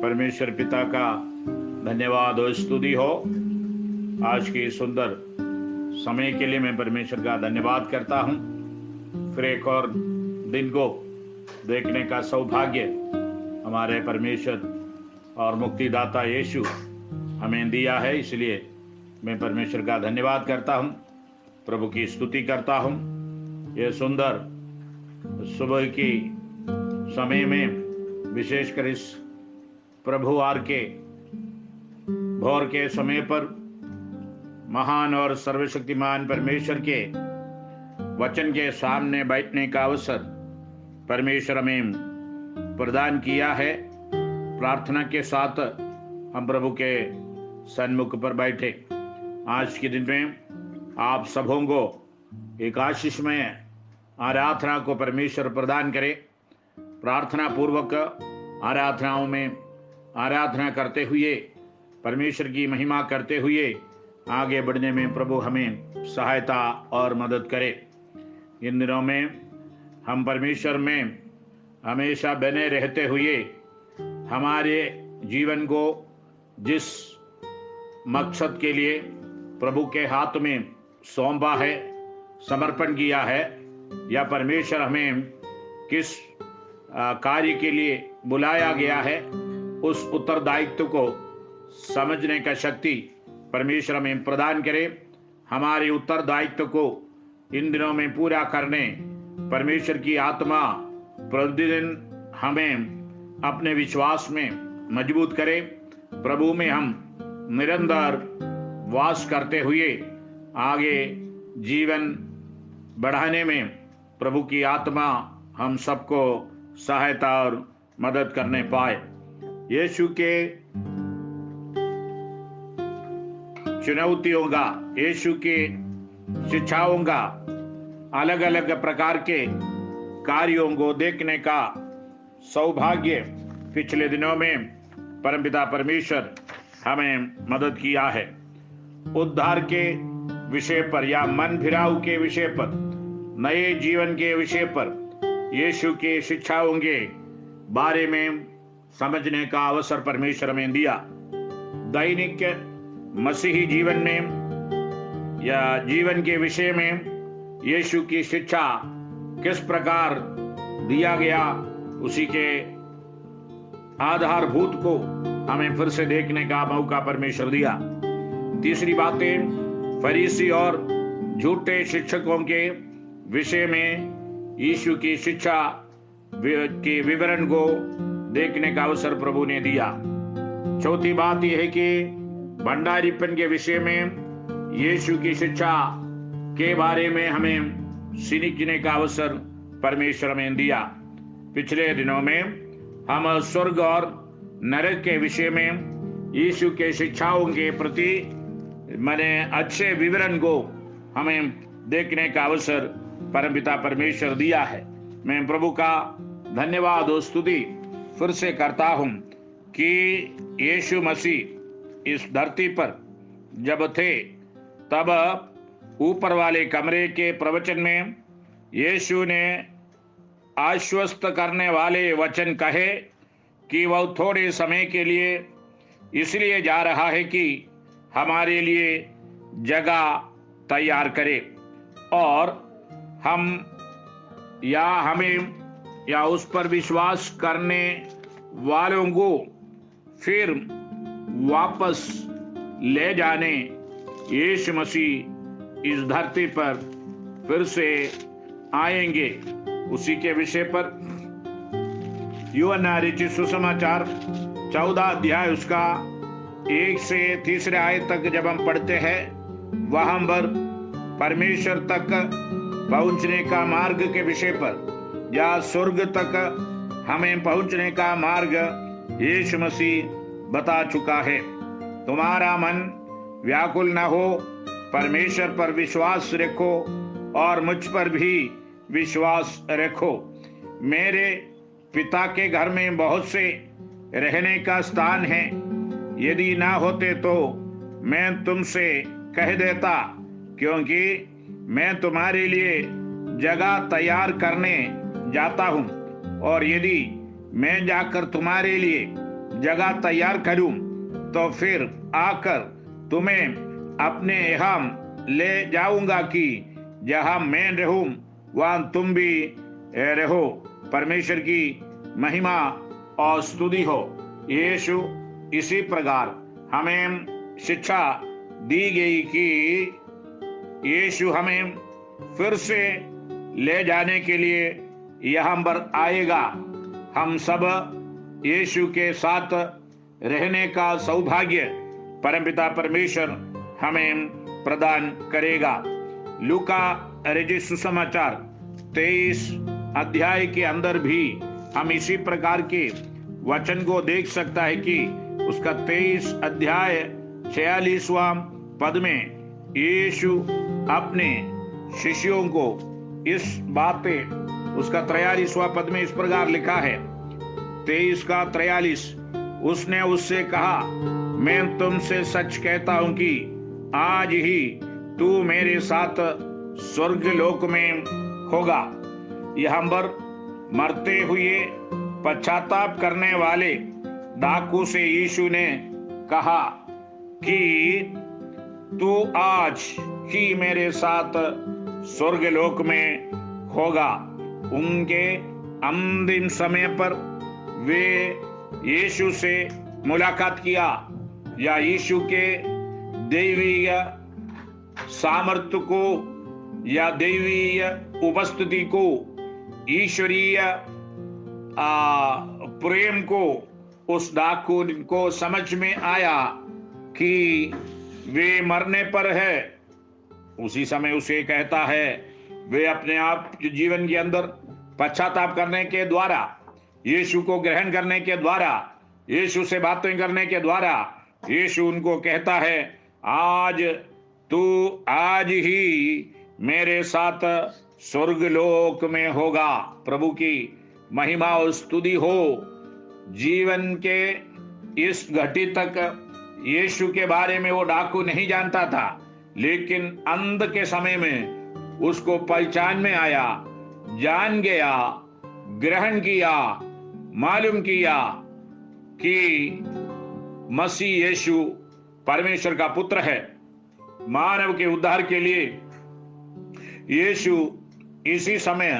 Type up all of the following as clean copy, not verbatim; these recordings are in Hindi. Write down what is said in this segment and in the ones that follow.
परमेश्वर पिता का धन्यवाद और स्तुति हो। आज के सुंदर समय के लिए मैं परमेश्वर का धन्यवाद करता हूँ। फिर एक और दिन को देखने का सौभाग्य हमारे परमेश्वर और मुक्तिदाता यीशु हमें दिया है, इसलिए मैं परमेश्वर का धन्यवाद करता हूँ, प्रभु की स्तुति करता हूँ। यह सुंदर सुबह की समय में, विशेषकर इस प्रभुवार के भोर के समय पर महान और सर्वशक्तिमान परमेश्वर के वचन के सामने बैठने का अवसर परमेश्वर हमें प्रदान किया है। प्रार्थना के साथ हम प्रभु के सन्मुख पर बैठे। आज के दिन में आप सबों को एक आशीषमय आराधना को परमेश्वर प्रदान करे। प्रार्थना पूर्वक आराधनाओं में आराधना करते हुए, परमेश्वर की महिमा करते हुए आगे बढ़ने में प्रभु हमें सहायता और मदद करे। इन दिनों में हम परमेश्वर में हमेशा बने रहते हुए हमारे जीवन को जिस मकसद के लिए प्रभु के हाथ में सौंपा है, समर्पण किया है, या परमेश्वर हमें किस कार्य के लिए बुलाया गया है, उस उत्तरदायित्व को समझने का शक्ति परमेश्वर हमें प्रदान करे। हमारे उत्तरदायित्व को इन दिनों में पूरा करने परमेश्वर की आत्मा प्रतिदिन हमें अपने विश्वास में मजबूत करे। प्रभु में हम निरंतर वास करते हुए आगे जीवन बढ़ाने में प्रभु की आत्मा हम सबको सहायता और मदद करने पाए। यीशु के चुनौतियों का, यीशु के शिक्षाओं का, अलग अलग प्रकार के कार्यों को देखने का सौभाग्य पिछले दिनों में परमपिता परमेश्वर हमें मदद किया है। उद्धार के विषय पर या मन फिराव के विषय पर, नए जीवन के विषय पर, यीशु के शिक्षाओं के बारे में समझने का अवसर परमेश्वर हमें दिया। दैनिक मसीही जीवन में या जीवन के विषय में यीशु की शिक्षा किस प्रकार दिया गया, उसी के आधारभूत को हमें फिर से देखने का मौका परमेश्वर दिया। तीसरी बातें, फरीसी और झूठे शिक्षकों के विषय में यीशु की शिक्षा के विवरण को देखने का अवसर प्रभु ने दिया। चौथी बात यह है कि भंडारीपन के विषय में यीशु की शिक्षा के बारे में हमें सीखने का अवसर परमेश्वर ने दिया। पिछले दिनों में हम स्वर्ग और नरक के विषय में यीशु के शिक्षाओं के प्रति अच्छे विवरण को हमें देखने का अवसर परमपिता परमेश्वर दिया है। मैं प्रभु का धन्यवाद और स्तुति फिर से करता हूं कि यीशु मसीह इस धरती पर जब थे तब ऊपर वाले कमरे के प्रवचन में यीशु ने आश्वस्त करने वाले वचन कहे कि वह थोड़े समय के लिए इसलिए जा रहा है कि हमारे लिए जगह तैयार करे, और हमें या उस पर विश्वास करने वालों को फिर वापस ले जाने यीशु मसीह इस धरती पर फिर से आएंगे। उसी के विषय पर यूहन्ना रचित सुसमाचार 14 अध्याय उसका 1 से 3 आयत तक जब हम पढ़ते हैं, वहां पर परमेश्वर तक पहुंचने का मार्ग के विषय पर या स्वर्ग तक हमें पहुंचने का मार्ग यीशु मसीह बता चुका है। तुम्हारा मन व्याकुल न हो, परमेश्वर पर विश्वास रखो और मुझ पर भी विश्वास रखो। मेरे पिता के घर में बहुत से रहने का स्थान है, यदि ना होते तो मैं तुमसे कह देता, क्योंकि मैं तुम्हारे लिए जगह तैयार करने जाता हूं, और यदि मैं जाकर तुम्हारे लिए जगह तैयार करूं तो फिर आकर तुम्हें अपने यहाँ ले जाऊंगा कि जहां मैं रहूं वहां तुम भी रहो। परमेश्वर की महिमा और स्तुति हो। यीशु इसी प्रकार हमें शिक्षा दी गई कि यीशु हमें फिर से ले जाने के लिए यहाँ पर आएगा। हम सब यीशु के साथ रहने का सौभाग्य परमपिता परमेश्वर हमें प्रदान करेगा। लूका रचित सुसमाचार 23 अध्याय के अंदर भी हम इसी प्रकार के वचन को देख सकता है कि उसका 23 अध्याय 46वां पद में यीशु अपने शिष्यों को इस बातें, उसका 43वां पद में इस प्रकार लिखा है, 23 का 43, उसने उससे कहा, मैं तुमसे सच कहता हूं कि आज ही तू मेरे साथ स्वर्ग लोक में होगा। यहाँ पर मरते हुए पश्चाताप करने वाले डाकू से यीशु ने कहा कि तू आज ही मेरे साथ स्वर्ग लोक में होगा। उनके अंतिम समय पर वे यीशु से मुलाकात किया या यीशु के दैवीय सामर्थ्य को या दैवीय उपस्थिति को, ईश्वरीय प्रेम को उस डाकू को समझ में आया कि वे मरने पर है। उसी समय उसे कहता है, वे अपने आप जीवन के अंदर पश्चाताप करने के द्वारा, यीशु को ग्रहण करने के द्वारा, यीशु से बातें करने के द्वारा यीशु उनको कहता है, आज ही मेरे साथ स्वर्ग लोक में होगा। प्रभु की महिमा और स्तुति हो। जीवन के इस घड़ी तक यीशु के बारे में वो डाकू नहीं जानता था, लेकिन अंत के समय में उसको पहचान में आया, जान गया, ग्रहण किया, मालूम किया कि मसीह यीशु परमेश्वर का पुत्र है। मानव के उद्धार के लिए यीशु इसी समय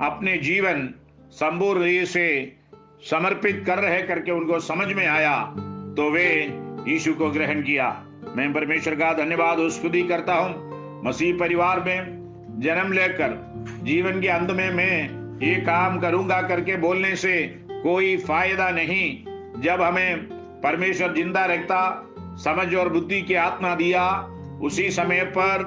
अपने जीवन संपूर्ण से समर्पित कर रहे करके उनको समझ में आया, तो वे यीशु को ग्रहण किया। मैं परमेश्वर का धन्यवाद और स्तुति करता हूँ। मसीह परिवार में जन्म लेकर जीवन के अंत में मैं ये काम करूंगा करके बोलने से कोई फायदा नहीं। जब हमें परमेश्वर जिंदा रखता, समझ और बुद्धि की आत्मा दिया, उसी समय पर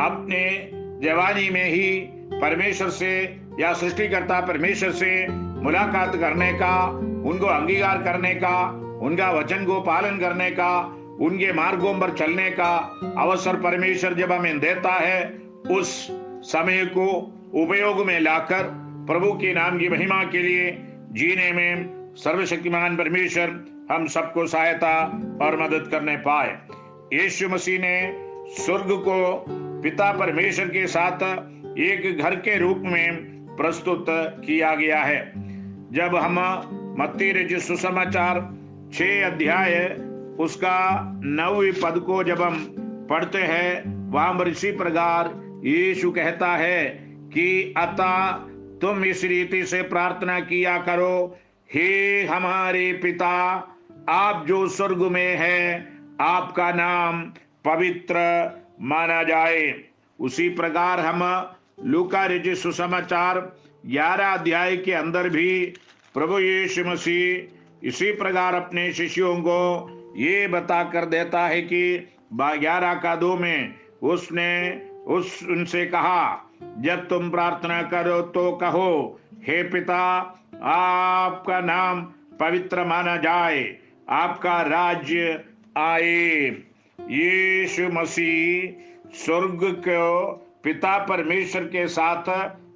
अपने जवानी में ही परमेश्वर से या सृष्टिकर्ता परमेश्वर से मुलाकात करने का, उनको अंगीकार करने का, उनका वचन को पालन करने का, उनके मार्गों पर चलने का अवसर परमेश्वर जब हमें देता है, उस समय को उपयोग में लाकर प्रभु के नाम की महिमा के लिए जीने में सर्वशक्तिमान परमेश्वर हम सबको सहायता और मदद करने पाए। यीशु मसीह ने स्वर्ग को पिता परमेश्वर के साथ एक घर के रूप में प्रस्तुत किया गया है। जब हम मत्ती रचित सुसमाचार 6 अध्याय उसका 9वें पद को जब हम पढ़ते हैं, वहां पर इसी प्रकार यीशु कहता है कि अतः तुम इस रीति से प्रार्थना किया करो, हे हमारे पिता, आप जो स्वर्ग में है, आपका नाम पवित्र माना जाए। उसी प्रकार हम लूका रचित सुसमाचार 11 अध्याय के अंदर भी प्रभु यीशु मसीह इसी प्रकार अपने शिष्यों को ये बता कर देता है कि 11 का 2 में उसने उनसे कहा, जब तुम प्रार्थना करो तो कहो, हे पिता, आपका नाम पवित्र माना जाए, आपका राज्य आए। यीशु मसीह स्वर्ग को पिता परमेश्वर के साथ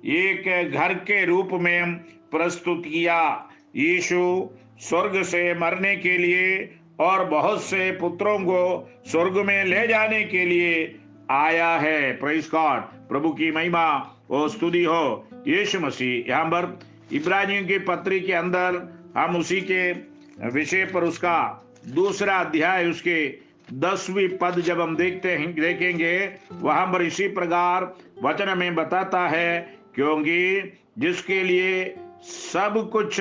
एक घर के रूप में प्रस्तुत किया। यीशु स्वर्ग से मरने के लिए और बहुत से पुत्रों को स्वर्ग में ले जाने के लिए आया है। प्रेज़ गॉड, प्रभु की महिमा और स्तुति हो। यीशु मसीह यहाँ पर इब्रानियों की पत्री के अंदर हम उसी के विषय पर उसका दूसरा अध्याय उसके 10वीं पद जब हम देखेंगे, वहां पर इसी प्रकार वचन में बताता है, क्योंकि जिसके लिए सब कुछ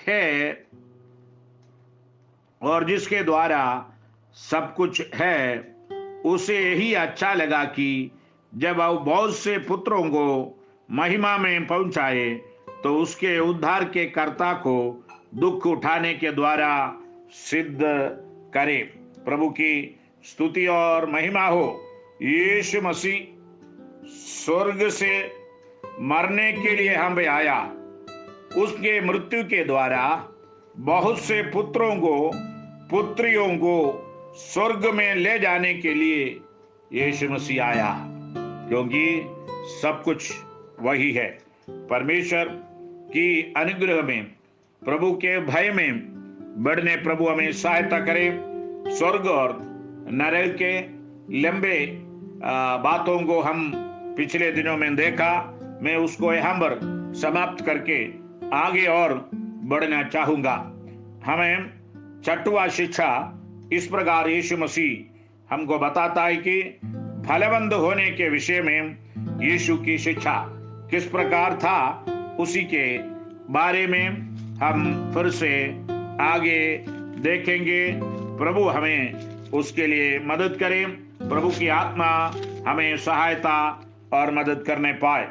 है और जिसके द्वारा सब कुछ है, उसे यही अच्छा लगा कि जब वह बहुत से पुत्रों को महिमा में पहुंचाए तो उसके उद्धार के कर्ता को दुख उठाने के द्वारा सिद्ध करे। प्रभु की स्तुति और महिमा हो। यीशु मसीह स्वर्ग से मरने के लिए हम पे आया। उसके मृत्यु के द्वारा बहुत से पुत्रों को, पुत्रियों को स्वर्ग में ले जाने के लिए यीशु मसीह आया, क्योंकि सब कुछ वही है। परमेश्वर की अनुग्रह में, प्रभु के भय में बढ़ने प्रभु हमें सहायता करे। स्वर्ग और नरक के लंबे बातों को हम पिछले दिनों में देखा। मैं उसको यहाँ पर समाप्त करके आगे और बढ़ना चाहूंगा। हमें 6वां शिक्षा इस प्रकार यीशु मसीह हमको बताता है कि फलवंत होने के विषय में यीशु की शिक्षा किस प्रकार था, उसी के बारे में हम फिर से आगे देखेंगे। प्रभु हमें उसके लिए मदद करे। प्रभु की आत्मा हमें सहायता और मदद करने पाए।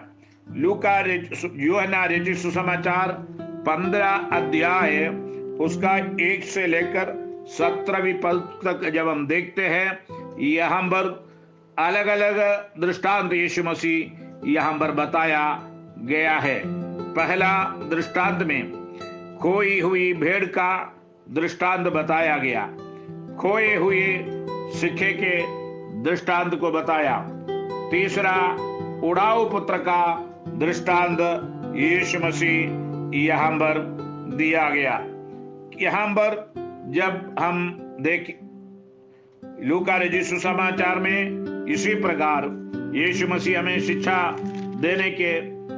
यूहन्ना रचित सुसमाचार 15 अध्याय उसका 1 से लेकर 17वीं पद तक जब हम देखते हैं, यहाँ पर अलग अलग दृष्टांत यीशु मसीह यहाँ पर बताया गया है। पहला दृष्टांत में खोई हुई भेड़ का दृष्टांत बताया गया, खोए हुए सिक्के के दृष्टांत को बताया। तीसरा उड़ाऊ पुत्र का दृष्टांत यीशु मसीह यहाँ पर दिया गया। यहाँ पर जब हम देख लूका रचित सुसमाचार में इसी प्रकार यीशु मसीह हमें शिक्षा देने के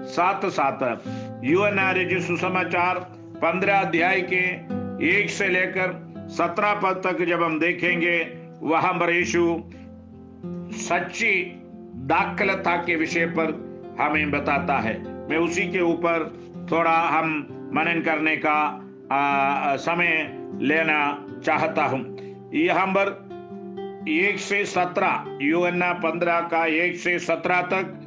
साथ साथ यूहन्ना रचित सुसमाचार 15 अध्याय के 1 से लेकर 17 पद तक जब हम देखेंगे, वहां पर यीशु सच्ची दाखलता के विषय पर हमें बताता है। मैं उसी के ऊपर थोड़ा हम मनन करने का समय लेना चाहता हूं। यहाँ पर 1 से 17, यूहन्ना 15 का 1 से 17 तक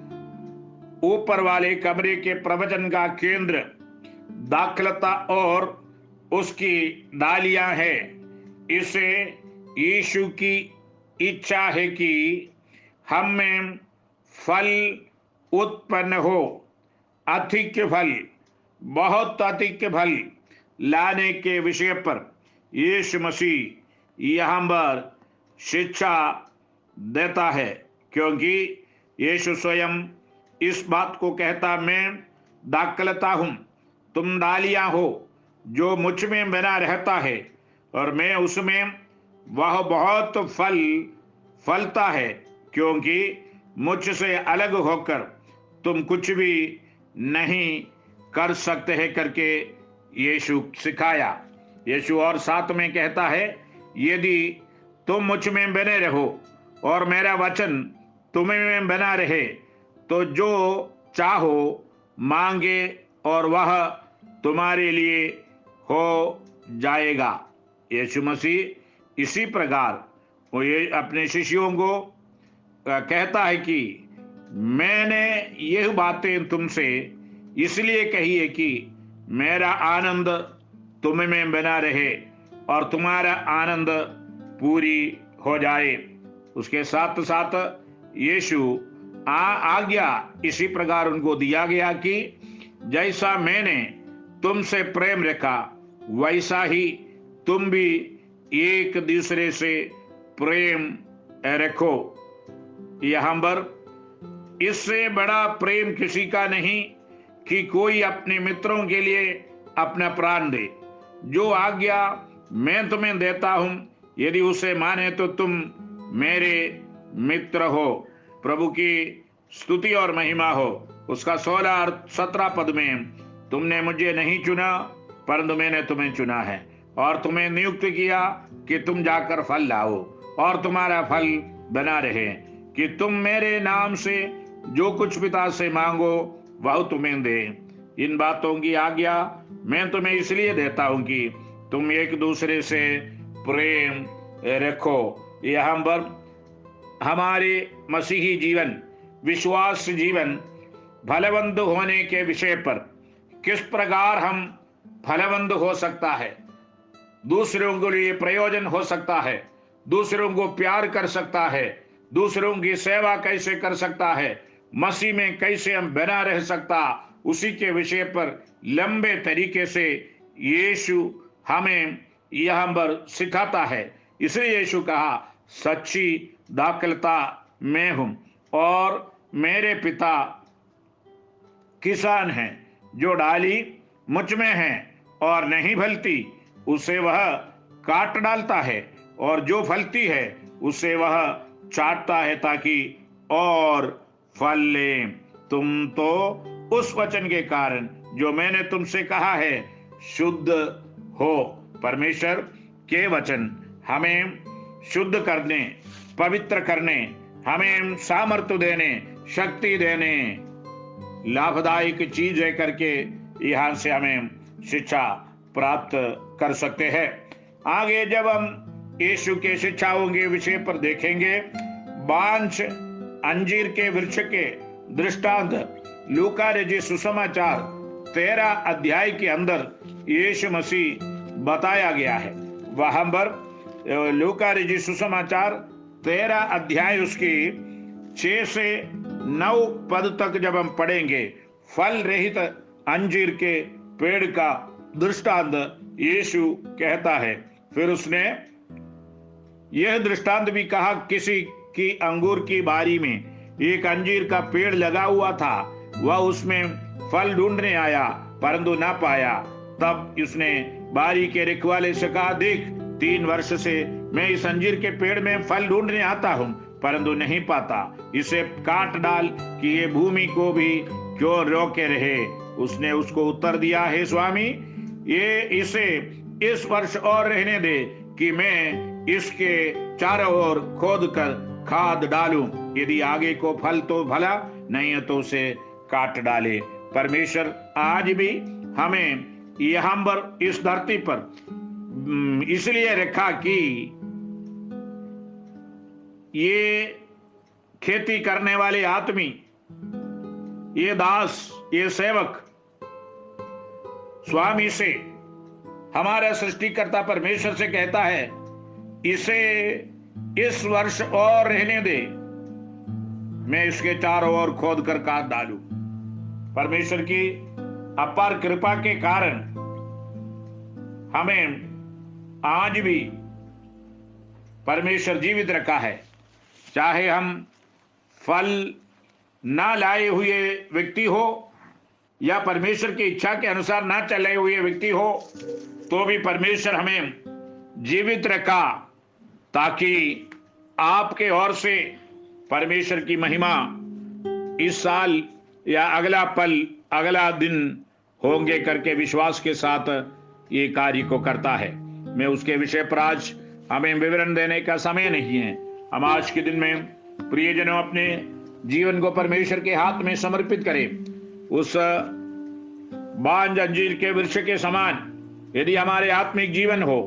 ऊपर वाले कमरे के प्रवचन का केंद्र दाखलता और उसकी डालियां है। इसे यीशु की इच्छा है कि हम में फल उत्पन्न हो, अधिक फल, बहुत अधिक फल लाने के विषय पर यीशु मसीह यहाँ पर शिक्षा देता है, क्योंकि यीशु स्वयं इस बात को कहता, मैं दाखलता हूं, तुम डालियां हो। जो मुझ में बना रहता है और मैं उसमें, वह बहुत फल फलता है, क्योंकि मुझसे अलग होकर तुम कुछ भी नहीं कर सकते हैं करके यीशु सिखाया। यीशु और साथ में कहता है, यदि तुम मुझ में बने रहो और मेरा वचन तुम्हें में बना रहे, तो जो चाहो मांगे और वह तुम्हारे लिए हो जाएगा। यीशु मसीह इसी प्रकार वो ये अपने शिष्यों को कहता है कि मैंने यह बातें तुमसे इसलिए कही है कि मेरा आनंद तुम्हें में बना रहे और तुम्हारा आनंद पूरी हो जाए। उसके साथ साथ यीशु आज्ञा इसी प्रकार उनको दिया गया कि जैसा मैंने तुमसे प्रेम रखा, वैसा ही तुम भी एक दूसरे से प्रेम रखो। यहाँ पर इससे बड़ा प्रेम किसी का नहीं कि कोई अपने मित्रों के लिए अपना प्राण दे। जो आज्ञा मैं तुम्हें देता हूं, यदि उसे माने तो तुम मेरे मित्र हो। प्रभु की स्तुति और महिमा हो। उसका 16 और 17 पद में, तुमने मुझे नहीं चुना परंतु मैंने तुम्हें चुना है और तुम्हें नियुक्त किया कि तुम जाकर फल लाओ और तुम्हारा फल बना रहे, कि तुम मेरे नाम से जो कुछ पिता से मांगो वह तुम्हें दे। इन बातों की आज्ञा मैं तुम्हें इसलिए देता हूं कि तुम एक दूसरे से प्रेम रखो। यह हमारे मसीही जीवन, विश्वास जीवन फलवंत होने के विषय पर किस प्रकार हम फलवंत हो सकता है, दूसरों के लिए प्रयोजन हो सकता है, दूसरों को प्यार कर सकता है, दूसरों की सेवा कैसे कर सकता है, मसीह में कैसे हम बना रह सकता, उसी के विषय पर लंबे तरीके से यीशु हमें यहाँ पर सिखाता है। इसलिए यीशु कहा, सच्ची दाखलता मैं हूं और मेरे पिता किसान हैं। जो डाली मुझ में है और नहीं फलती उसे वह काट डालता है, और जो फलती है उसे वह चाटता है ताकि और फल ले। तुम तो उस वचन के कारण जो मैंने तुमसे कहा है शुद्ध हो। परमेश्वर के वचन हमें शुद्ध करने, पवित्र करने, हमें सामर्थ्य देने, शक्ति देने, लाभदायक चीज है करके यहां से हमें शिक्षा प्राप्त कर सकते हैं। आगे जब हम यीशु के शिक्षाओं के विषय पर देखेंगे, बांझ अंजीर के वृक्ष के दृष्टांत लूका रचित सुसमाचार 13 अध्याय के अंदर यीशु मसीह बताया गया है। वहां पर लूका रचित सुसमाचार 13 अध्याय उसकी 6 से 9 पद तक जब हम पढ़ेंगे, फल रहित अंजीर के पेड़ का दृष्टांत यीशु कहता है। फिर उसने यह दृष्टांत भी कहा, किसी की अंगूर की बारी में एक अंजीर का पेड़ लगा हुआ था, वह उसमें फल ढूंढने आया परंतु ना पाया। तब उसने बारी के रखवाले से कहा, देख 3 वर्ष से मैं इस अंजीर के पेड़ में फल ढूंढने आता हूं परंतु नहीं पाता, इसे काट डाल कि ये भूमि को भी क्यों रोके रहे। उसने उसको उत्तर दिया, हे स्वामी, ये इसे इस वर्ष और रहने दे कि मैं इसके चारों ओर खोद कर खाद डालूं, यदि आगे को फल तो भला, नहीं तो उसे काट डाले। परमेश्वर आज भी हमें यहाँ पर इस धरती पर इसलिए रखा कि ये खेती करने वाले आदमी, ये दास, ये सेवक स्वामी से, हमारा सृष्टिकर्ता परमेश्वर से कहता है, इसे इस वर्ष और रहने दे, मैं इसके चारों ओर खोद कर काट डालूं। परमेश्वर की अपार कृपा के कारण हमें आज भी परमेश्वर जीवित रखा है। चाहे हम फल ना लाए हुए व्यक्ति हो या परमेश्वर की इच्छा के अनुसार ना चले हुए व्यक्ति हो, तो भी परमेश्वर हमें जीवित रखा ताकि आपके ओर से परमेश्वर की महिमा इस साल या अगला पल, अगला दिन होंगे करके विश्वास के साथ ये कार्य को करता है। मैं उसके विषय पर आज हमें विवरण देने का समय नहीं है। हम आज के दिन में प्रियजनों अपने जीवन को परमेश्वर के हाथ में समर्पित करें। उस बांझ अंजीर के वृक्ष के समान यदि हमारे आत्मिक जीवन हो,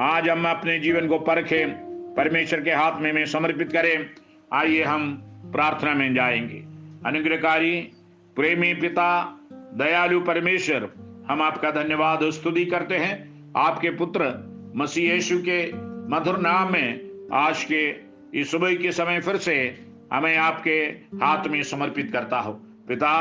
आज हम अपने जीवन को परखें, परमेश्वर के हाथ में समर्पित करें। आइए हम प्रार्थना में जाएंगे। अनुग्रहकारी प्रेमी पिता, दयालु परमेश्वर, हम आपका धन्यवाद और स्तुति करते हैं। आपके पुत्र मसीह यीशु के मधुर नाम में आज के इस सुबह के समय फिर से हमें आपके हाथ में समर्पित करता हो। पिता,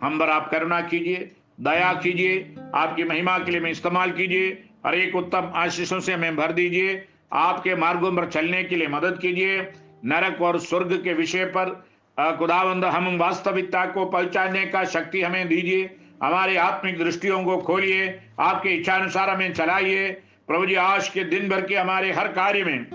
हम पर आप करुणा कीजिए, दया कीजिए, आपकी महिमा के लिए में इस्तेमाल कीजिए, और एक उत्तम आशीषों से हमें भर दीजिए। आपके मार्गों पर चलने के लिए मदद कीजिए। नरक और स्वर्ग के विषय पर खुदावंद हम वास्तविकता को पहचानने का शक्ति हमें दीजिए। हमारे आत्मिक दृष्टियों को खोलिए, आपके इच्छानुसार हमें चलाइए। प्रभु जी, आज के दिन भर के हमारे हर कार्य में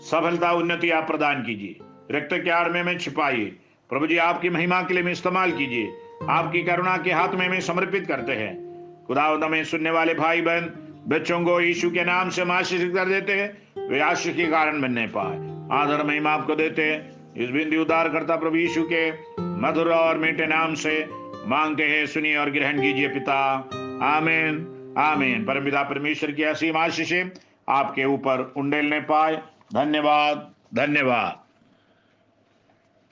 सफलता, उन्नति आप प्रदान कीजिए। रक्त के आड़ में छिपाइए। प्रभु जी, आपकी महिमा के लिए में इस्तेमाल कीजिए। आपकी करुणा के हाथ में समर्पित करते हैं। खुदावंद, हमें सुनने वाले भाई बहन बच्चों को यीशु के नाम से हम आशीषित कर देते हैं, वे आशीष के कारण बनने पाए। आदर महिमा आपको देते हैं, इस बिंदु उद्धार करता प्रभु यीशु के मधुर और मीठे नाम से मांगते हैं, सुनिए और ग्रहण कीजिए पिता। आमीन आमीन। परमपिता परमेश्वर की असीम आशीषें आपके ऊपर उंडेलने पाए। धन्यवाद धन्यवाद।